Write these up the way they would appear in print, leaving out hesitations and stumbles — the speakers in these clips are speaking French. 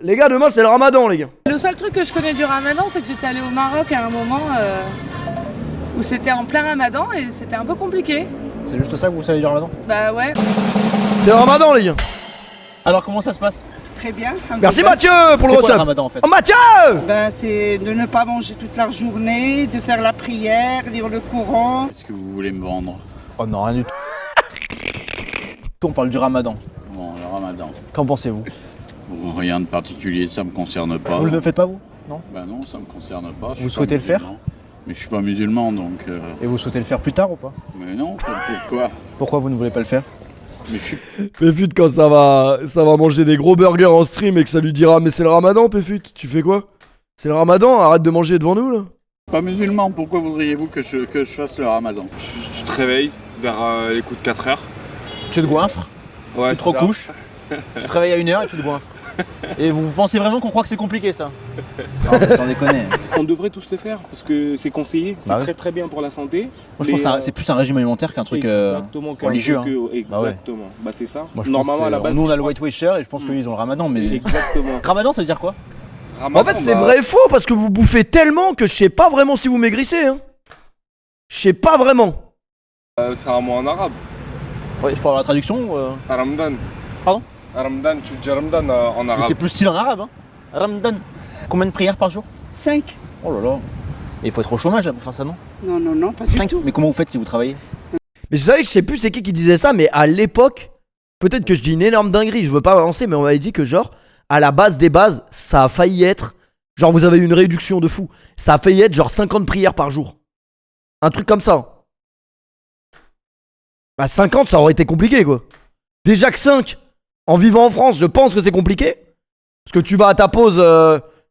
Les gars, demain c'est le ramadan, les gars. Le seul truc que je connais du ramadan, c'est que j'étais allée au Maroc à un moment où c'était en plein ramadan et c'était un peu compliqué. C'est juste ça que vous savez du ramadan? Bah ouais. C'est le ramadan, les gars. Alors comment ça se passe? Très bien. Merci Mathieu pour le C'est quoi le resub. ramadan en fait? Oh Mathieu! Ben, c'est de ne pas manger toute la journée, de faire la prière, lire le Coran. Qu'est-ce que vous voulez me vendre? Oh non, rien du tout. On parle du ramadan. Bon, le ramadan. Qu'en pensez-vous? Bon, rien de particulier, ça me concerne pas. Vous ne le faites pas vous? Non? Bah non, ça me concerne pas. je Vous suis souhaitez pas le faire? musulman. Mais je suis pas musulman donc. Et vous souhaitez le faire plus tard ou pas? Mais non, pourquoi? Pourquoi vous ne voulez pas le faire? Mais je suis. Péfut, quand ça va manger des gros burgers en stream et que ça lui dira mais c'est le ramadan, Péfut, tu fais quoi? C'est le ramadan, arrête de manger devant nous là. Pas musulman, pourquoi voudriez-vous que je fasse le ramadan? Tu te réveilles vers les coups de 4 heures. Tu te goinfres, Ouais, tu te recouches, tu te réveilles à 1h et tu te goinfres. Et vous pensez vraiment qu'on croit que c'est compliqué ça? Non, mais sans déconner. On devrait tous le faire parce que c'est conseillé, c'est Bah oui. très très bien pour la santé. Moi je pense que c'est plus un régime alimentaire qu'un truc exactement, qu'un religieux. truc, Hein. exactement, bah c'est ça. Moi, je Normalement pense à la base. nous on a le White Watcher et je pense qu'ils ont le ramadan mais... Exactement. Ramadan ça veut dire quoi? En fait, c'est vrai et faux parce que vous bouffez tellement que je sais pas vraiment si vous maigrissez. Hein. Je sais pas vraiment. C'est un mot en arabe. Ouais, je peux avoir la traduction Ramadan. Pardon? Ramadan, tu dis Ramadan en Mais arabe. c'est plus style en arabe hein. Ramadan. Combien de prières par jour? 5. Oh là là. Et il faut être au chômage là pour faire ça non? Non, non, non, pas du 5. tout. Mais comment vous faites si vous travaillez? Mais je savais que je sais plus c'est qui disait ça, mais à l'époque, peut-être que je dis une énorme dinguerie, je veux pas avancer, mais on m'avait dit que genre, à la base des bases, ça a failli être, genre vous avez eu une réduction de fou, ça a failli être genre 50 prières par jour. Un truc comme ça. Bah 50 ça aurait été compliqué quoi. Déjà que 5, en vivant en France, je pense que c'est compliqué. Parce que tu vas à ta pause,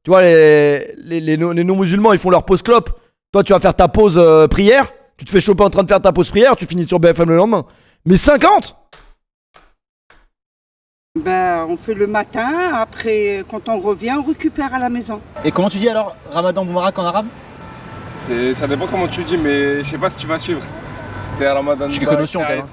tu vois les non-musulmans ils font leur pause clope. Toi tu vas faire ta pause prière, tu te fais choper en train de faire ta pause prière, tu finis sur BFM le lendemain. Mais 50? Ben, on fait le matin, après, quand on revient, on récupère à la maison. Et comment tu dis alors Ramadan Boumarak en arabe? Ça dépend comment tu dis, mais je sais pas si tu vas suivre. C'est Ramadan. J'ai quelques notions quand même.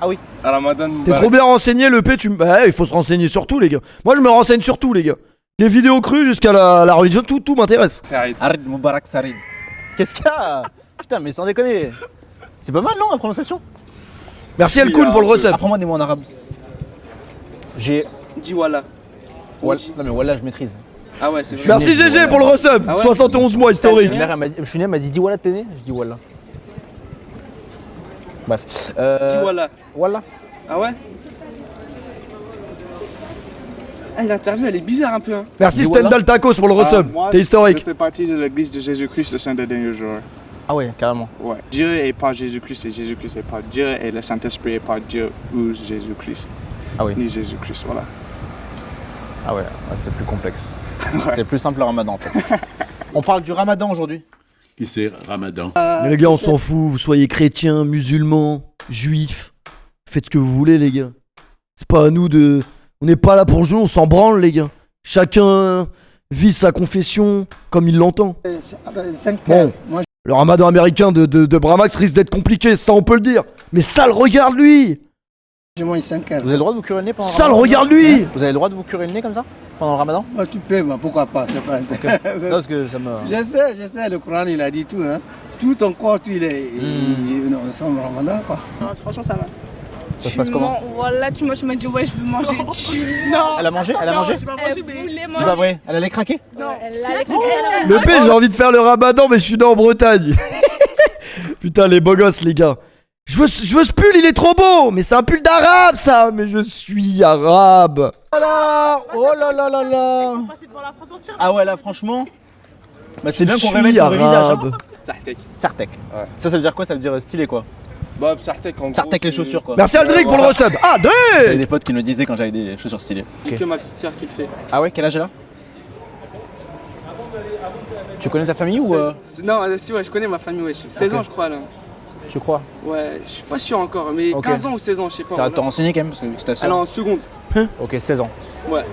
Ah oui. Ramadan. T'es trop bien renseigné le P, bah, il faut se renseigner sur tout les gars. Moi je me renseigne sur tout les gars. Des vidéos crues jusqu'à la religion, tout m'intéresse. Saïd. Arid Moubarak Sarid. Qu'est-ce qu'il y a? Putain mais sans déconner. C'est pas mal non la prononciation? Merci Elkoun pour le resub. Apprends-moi des mots en arabe. J'ai... Dis voilà. Non mais voilà je maîtrise. Ah ouais, c'est vrai. Merci GG pour le resub. Ah ouais 71 mois historique. Je suis né, elle m'a dit dis voilà t'es né? Je dis voilà. Bref. Dis voilà. Voilà. Ah ouais? Ah, l'interview elle est bizarre un peu hein. Merci Dis voilà. Stendhal Tacos pour le resub. T'es Je historique. fais partie de l'église de Jésus-Christ, le Saint des derniers jours. Ah ouais carrément. Ouais. Dieu est pas Jésus-Christ et Jésus-Christ est pas Dieu et le Saint-Esprit est pas Dieu ou Jésus-Christ. Ah oui. Ni Jésus-Christ, voilà. Ah ouais, c'est plus complexe. C'était plus simple le ramadan en fait. On parle du ramadan aujourd'hui. Qui c'est ramadan? Mais les gars on s'en fout, vous soyez chrétiens, musulmans, juifs. Faites ce que vous voulez les gars. C'est pas à nous de... On n'est pas là pour jouer, on s'en branle les gars. Chacun vit sa confession comme il l'entend. 5 Bon. Le ramadan américain de Bramax risque d'être compliqué, ça on peut le dire. Mais ça le regarde lui. Je mange 5 heures. Vous avez le droit de vous curer le nez pendant Ça le ramadan? regarde lui. Vous avez le droit de vous curer le nez comme ça pendant le ramadan? Moi, tu peux, mais pourquoi pas, c'est pas Non, parce que ça me... Je sais, le Coran il a dit tout, hein. Tout ton corps, il est. Non, sans ramadan, quoi. Franchement ça va. Ça se passe comment? Voilà, tu m'as dit ouais, je veux manger. Non. Elle a mangé? Elle a mangé? C'est pas possible. C'est pas vrai? Elle allait craquer? Non, Le P, j'ai envie de faire le ramadan, mais je suis né en Bretagne. Putain, les beaux gosses, les gars. Je veux ce pull, il est trop beau. Mais c'est un pull d'arabe, ça. Mais je suis arabe. Oh là là là. Ah ouais, là, franchement. Bah, c'est bien qu'on révèle ton vrai visage. Hein. Sartek. Sartek. Ouais. Ça veut dire quoi? Ça veut dire stylé quoi? Bah, Sartek en gros. Sartek les chaussures quoi. Merci Aldric pour le resub. Ah, J'avais deux. des potes qui me le disaient quand j'avais des chaussures stylées. C'est que ma petite sœur qui le fait. Ah ouais, quel âge elle a? Tu connais ta famille ou Non, si ouais, je connais ma famille, ouais. 16 ans je crois là. tu crois? Ouais, je suis pas sûr encore, mais Ok. 15 ans ou 16 ans, je sais pas. Ça va voilà. te renseigner quand même parce que vu que c'est ta Elle est soeur. en seconde. Ok, 16 ans. Ouais.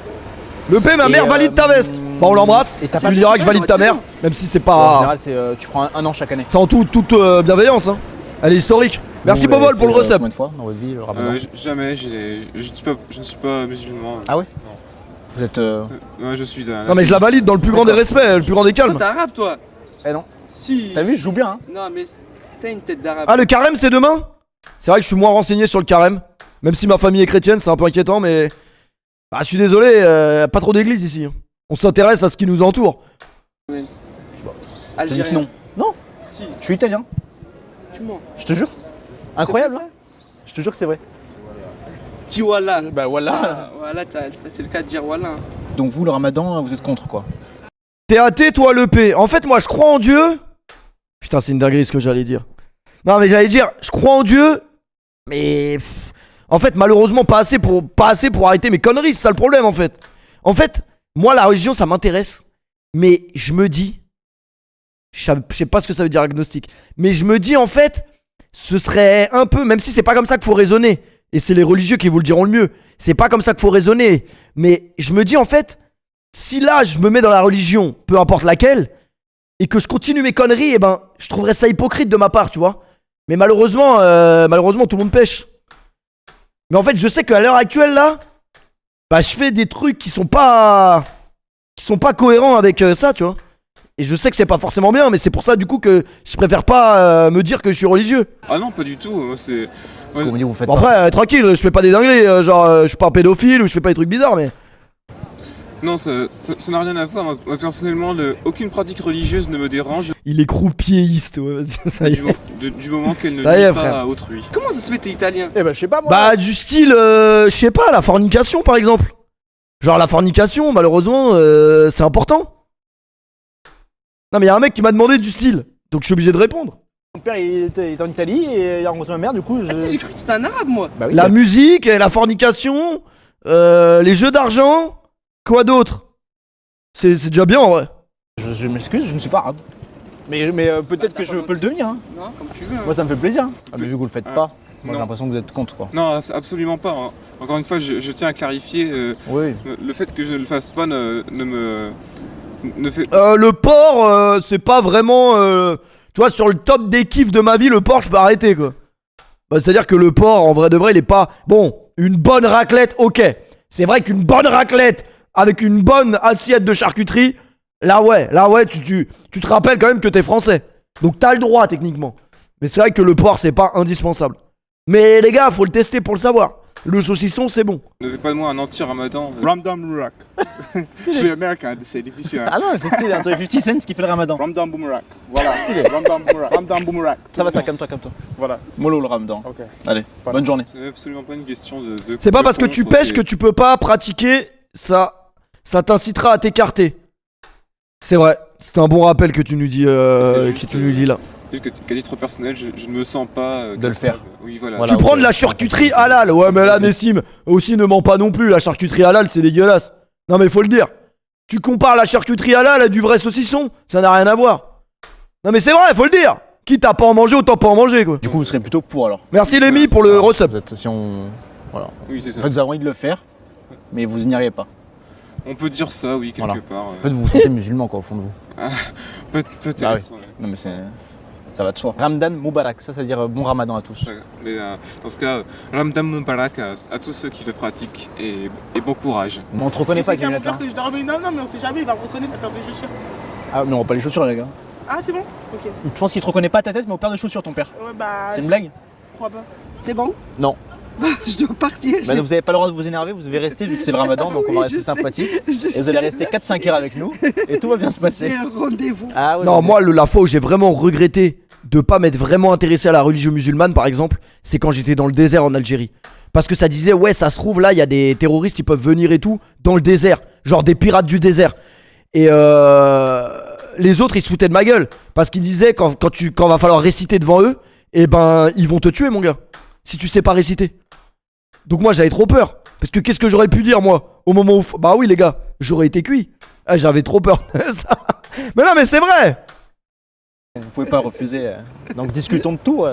Le P, ma mère valide ta veste. Bon, on l'embrasse. Et t'as Ça pas lui de dira que je valide ta mère. excellent. Même si c'est En pas. général, c'est tu prends un an chaque année. C'est en toute bienveillance. Hein. Elle est historique. Merci Vous l'avez Bobol pour le fait, resub. Combien de fois dans votre vie le ramadan? Jamais, je ne suis pas musulman. Ah ouais? Vous êtes. Ouais, je suis un. Non mais je la valide dans le plus grand des respects, le plus grand des Toi, calmes. t'es arabe, toi? Eh non. Si. T'as vu, je joue bien, hein. Non, mais t'as une tête d'arabe. Ah, le carême c'est demain? C'est vrai que je suis moins renseigné sur le carême. Même si ma famille est chrétienne, c'est un peu inquiétant, mais. Bah, je suis désolé, pas trop d'église ici. Hein. On s'intéresse à ce qui nous entoure. Je te dis que Algérien. non. Non, Si, je suis italien. tu mens. Je te jure. Incroyable, C'est hein. vrai, Je te jure que c'est vrai. ça? Dis wallah. Bah voilà. Ah, voilà, c'est le cas de dire wallah. Hein. Donc vous, le ramadan, vous êtes contre quoi? T'es athée, toi, le P. En fait, moi, je crois en Dieu. Putain, c'est une dinguerie ce que j'allais dire. Non, mais j'allais dire, je crois en Dieu, mais. En fait, malheureusement, pas assez pour arrêter mes conneries, c'est ça le problème, en fait. En fait, moi, la religion, ça m'intéresse. Mais je me dis. Je sais pas ce que ça veut dire agnostique. Mais je me dis, en fait, ce serait un peu. Même si c'est pas comme ça qu'il faut raisonner. Et c'est les religieux qui vous le diront le mieux. C'est pas comme ça qu'il faut raisonner. Mais je me dis, en fait. Si là je me mets dans la religion, peu importe laquelle, et que je continue mes conneries, eh ben je trouverais ça hypocrite de ma part, tu vois. Mais malheureusement, tout le monde pêche. Mais en fait, je sais qu'à l'heure actuelle là, bah je fais des trucs qui sont pas cohérents avec ça, tu vois. Et je sais que c'est pas forcément bien, mais c'est pour ça du coup que je préfère pas me dire que je suis religieux. Ah non, pas du tout. Moi, c'est. Parce qu'on me dit vous faites Bon pas. après, tranquille, je fais pas des dingueries, genre je suis pas un pédophile ou je fais pas des trucs bizarres, mais. Non, ça n'a rien à voir. Moi, personnellement, aucune pratique religieuse ne me dérange Il est croupieriste, ouais, vas-y, ça y est. du moment qu'elle ne Ça y est, nuit pas frère. à autrui. Comment ça se fait, t'es italien? Eh ben je sais pas moi. Bah du style, je sais pas, la fornication par exemple. Genre la fornication, malheureusement, c'est important. Non mais y'a un mec qui m'a demandé du style, donc je suis obligé de répondre. Mon père il était en Italie et il a rencontré ma mère, du coup je. Ah, j'ai cru que t'étais un arabe, moi. Bah oui. La musique, la fornication, les jeux d'argent, quoi d'autre? C'est déjà bien en vrai. Je m'excuse, je ne suis pas arabe. Mais peut-être que je peux le devenir, hein. Non, comme tu veux. Hein. Moi ça me fait plaisir. Ah, mais vu que vous le faites pas, moi non. j'ai l'impression que vous êtes contre quoi. Non, absolument pas. Hein. Encore une fois, je tiens à clarifier. Oui. Le fait que je ne le fasse pas ne fait. Le porc, c'est pas vraiment. Tu vois, sur le top des kiffs de ma vie, le porc, je peux arrêter quoi. Bah, c'est-à-dire que le porc, en vrai de vrai, il est pas. Bon, une bonne raclette, ok. C'est vrai qu'une bonne raclette avec une bonne assiette de charcuterie, là ouais, tu te rappelles quand même que t'es français. Donc t'as le droit techniquement. Mais c'est vrai que le porc, c'est pas indispensable. Mais les gars, faut le tester pour le savoir. Le saucisson, c'est bon. Ne fais pas de moi un anti-ramadan. Ramadan Mubarak. Je suis américain, c'est difficile. Hein. Ah non, c'est stylé, entre 50 Cent qui fait le ramadan. Ramadan Boomerang. Voilà. Stylé. Ramadan Boomerang. Ramadan Boomerang. Ça va, ça, calme-toi. Voilà. Mollo le ramadan. Ok. Allez, bonne journée. C'est absolument pas une question de. C'est pas de parce que tu contre, pêches c'est- que tu peux pas pratiquer, ça t'incitera à t'écarter. C'est vrai, c'est un bon rappel que tu nous dis, C'est juste, là. Juste qu'à titre personnel, je ne me sens pas. De le faire. Oui, voilà. Voilà. Tu prends ok. de la charcuterie halal, ouais mais là Nessim, aussi ne mens pas non plus, la charcuterie halal c'est dégueulasse. Non mais faut le dire. Tu compares la charcuterie halal à du vrai saucisson, ça n'a rien à voir. Non mais c'est vrai, faut le dire. Quitte à pas en manger, autant pas en manger quoi. Du coup, vous serez plutôt pour alors. Merci Lémi pour le resub. Vous êtes, si on. Voilà. Oui, c'est ça. En fait, vous avez envie de le faire, mais vous n'y arrivez pas. On peut dire ça, oui, quelque Voilà. part. En fait, vous vous sentez musulman quoi, au fond de vous. Peut-être. Ah oui. ouais. Non, mais c'est. Ça va de soi. Ramadan Moubarak, ça veut dire bon ramadan à tous. Ouais, mais dans ce cas, Ramadan Mubarak à tous ceux qui le pratiquent et bon courage. Mais on te reconnaît pas, C'est Camille mon père que je dormais. Non, mais on sait jamais, il va me reconnaître la paire de chaussures. Ah, mais on voit pas les chaussures, les gars. Ah, c'est bon? Ok. Je pense qu'il te reconnaît pas ta tête, mais au paire de chaussures, ton père. Ouais, bah. C'est une blague? Je crois pas. C'est bon? Non. Je dois partir. Bah, vous avez pas le droit de vous énerver, vous devez rester vu que c'est le ramadan, donc on va rester sympathique. Et vous allez rester 4-5 heures avec nous, et tout va bien se passer. un rendez-vous. Ah ouais. Non moi la fois où j'ai vraiment regretté de pas m'être vraiment intéressé à la religion musulmane par exemple, c'est quand j'étais dans le désert en Algérie. Parce que ça disait ouais ça se trouve là il y a des terroristes qui peuvent venir et tout dans le désert, genre des pirates du désert. Et les autres ils se foutaient de ma gueule parce qu'ils disaient quand va falloir réciter devant eux, et ben ils vont te tuer mon gars si tu sais pas réciter. Donc moi j'avais trop peur parce que qu'est-ce que j'aurais pu dire moi au moment où bah oui les gars j'aurais été cuit. Ah, j'avais trop peur de ça. Mais non mais c'est vrai. Vous pouvez pas refuser. Donc discutons de tout.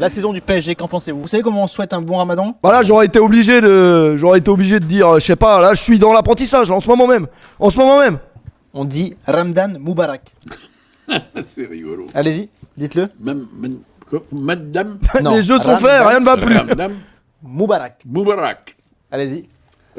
La saison du PSG, qu'en pensez-vous? Vous savez comment on souhaite un bon ramadan? Voilà, j'aurais été obligé de dire, je sais pas, là je suis dans l'apprentissage là, en ce moment même. On dit Ramadan Moubarak. C'est rigolo. Allez-y, dites-le. Madame Non, Les jeux sont Ramadan faits, rien ne va plus. Ramadan Moubarak. Moubarak. Allez-y.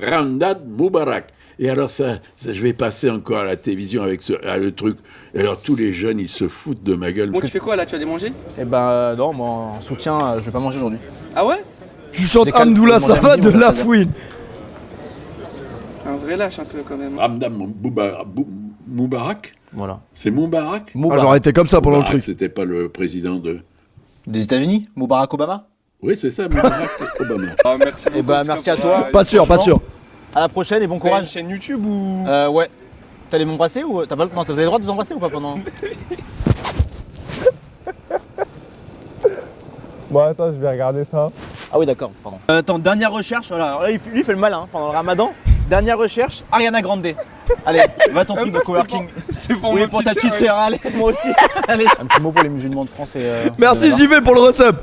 Ramadan Moubarak. Et alors ça, je vais passer encore à la télévision avec le truc. Et alors tous les jeunes, ils se foutent de ma gueule. Bon, tu fais quoi là? Tu vas aller manger? Eh ben non, moi en soutien, je vais pas manger aujourd'hui. Ah ouais? Tu chantes Décale- Hamdoullah manger à Sava midi, de on va la faire fouine. Un vrai lâche un peu quand même. Ramdam Moubarak, Voilà. c'est Moubarak. Ah, j'aurais été comme ça pendant le Moubarak, truc. c'était pas le président de... Des États-Unis? Barack Obama? Oui, c'est ça, Moubarak Obama. Ah, merci beaucoup. Eh ben, en tout cas, merci à pour, toi. Pas sûr, pas sûr. À la prochaine et bon Vous avez une courage. chaîne YouTube ou Ouais. T'allais m'embrasser ou t'as pas... Non, vous avez le droit de vous embrasser ou pas pendant... Bon, attends, je vais regarder ça. Ah oui, d'accord, pardon. Attends, dernière recherche, voilà. Alors là, lui, il fait le malin pendant le ramadan. Dernière recherche, Ariana Grande. Allez, va ton truc de coworking. C'était pour Oui, ma pour ta petite sœur. sœur, allez, moi aussi. Allez. Un petit mot pour les musulmans de France et... Merci de- JV pour le resub.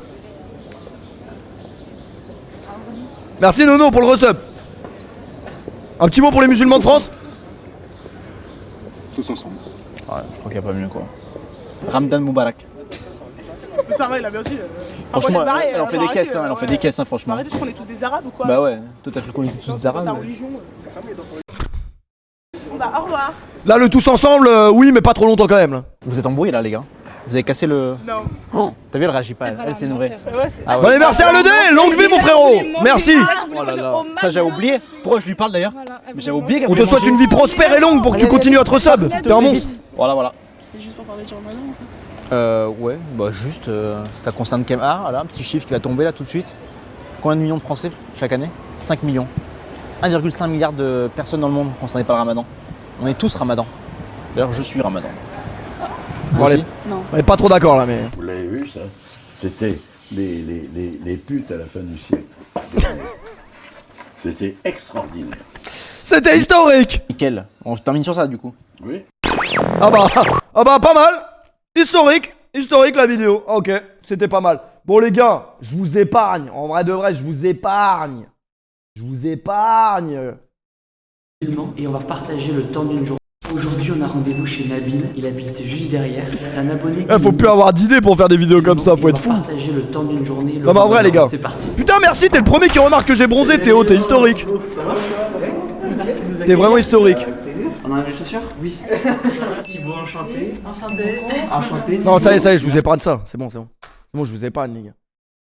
Merci Nono pour le resub. Un petit mot pour les musulmans de France. Tous ensemble. Ouais, je crois qu'il n'y a pas mieux, quoi. Ramadan Moubarak. Mais ça va, il a bien dit. Franchement, elle en fait des caisses, hein, elle en fait des caisses, hein, franchement. Arrêtez, je qu'on est tous des arabes ou quoi? Bah ouais, toi t'as cru qu'on était tous des arabes. Ta religion, c'est cramé. Bah, au revoir. Là le tous ensemble, oui mais pas trop longtemps quand même là. Vous êtes embrouillés là, les gars. Vous avez cassé le... Non. Oh, t'as vu, elle réagit pas, elle c'est une vraie. Ouais, c'est. Ah Bon, allez, merci à l'ED, longue vie mon frérot. Merci. Oh là là. Ça j'ai oublié. Pourquoi je lui parle d'ailleurs? Mais j'avais oublié qu'elle On te souhaite une vie prospère et longue pour que tu continues à te resub. T'es un monstre. Voilà, voilà. C'était juste pour parler du ramadan en fait. Ouais, bah juste, ça concerne quand même... Ah, voilà, un petit chiffre qui va tomber là tout de suite. Combien de millions de Français chaque année? 5 millions. 1,5 milliard de personnes dans le monde concernées par le ramadan. On est tous ramadan. D'ailleurs, je suis ramadan. Bon, allez. Non. On est pas trop d'accord là mais. Vous l'avez vu, ça? C'était les putes à la fin du siècle. C'était extraordinaire. C'était historique. Nickel. On termine sur ça du coup. Oui. Ah bah pas mal. Historique la vidéo. Ok, c'était pas mal. Bon les gars, je vous épargne. En vrai de vrai, je vous épargne. Et on va partager le temps d'une journée. Aujourd'hui, on a rendez-vous chez Nabil. Il habite juste derrière. C'est un abonné. Faut plus avoir d'idées pour faire des vidéos comme ça, faut être fou. On va partager le temps d'une journée. Non mais en vrai les gars. C'est parti. Putain merci, t'es le premier qui remarque que j'ai bronzé, Théo, t'es historique. T'es vraiment historique. On a les chaussures? Oui. Thibaut, enchanté. Enchanté. Non ça y est, je vous épargne ça. C'est bon. C'est bon, je vous épargne les gars.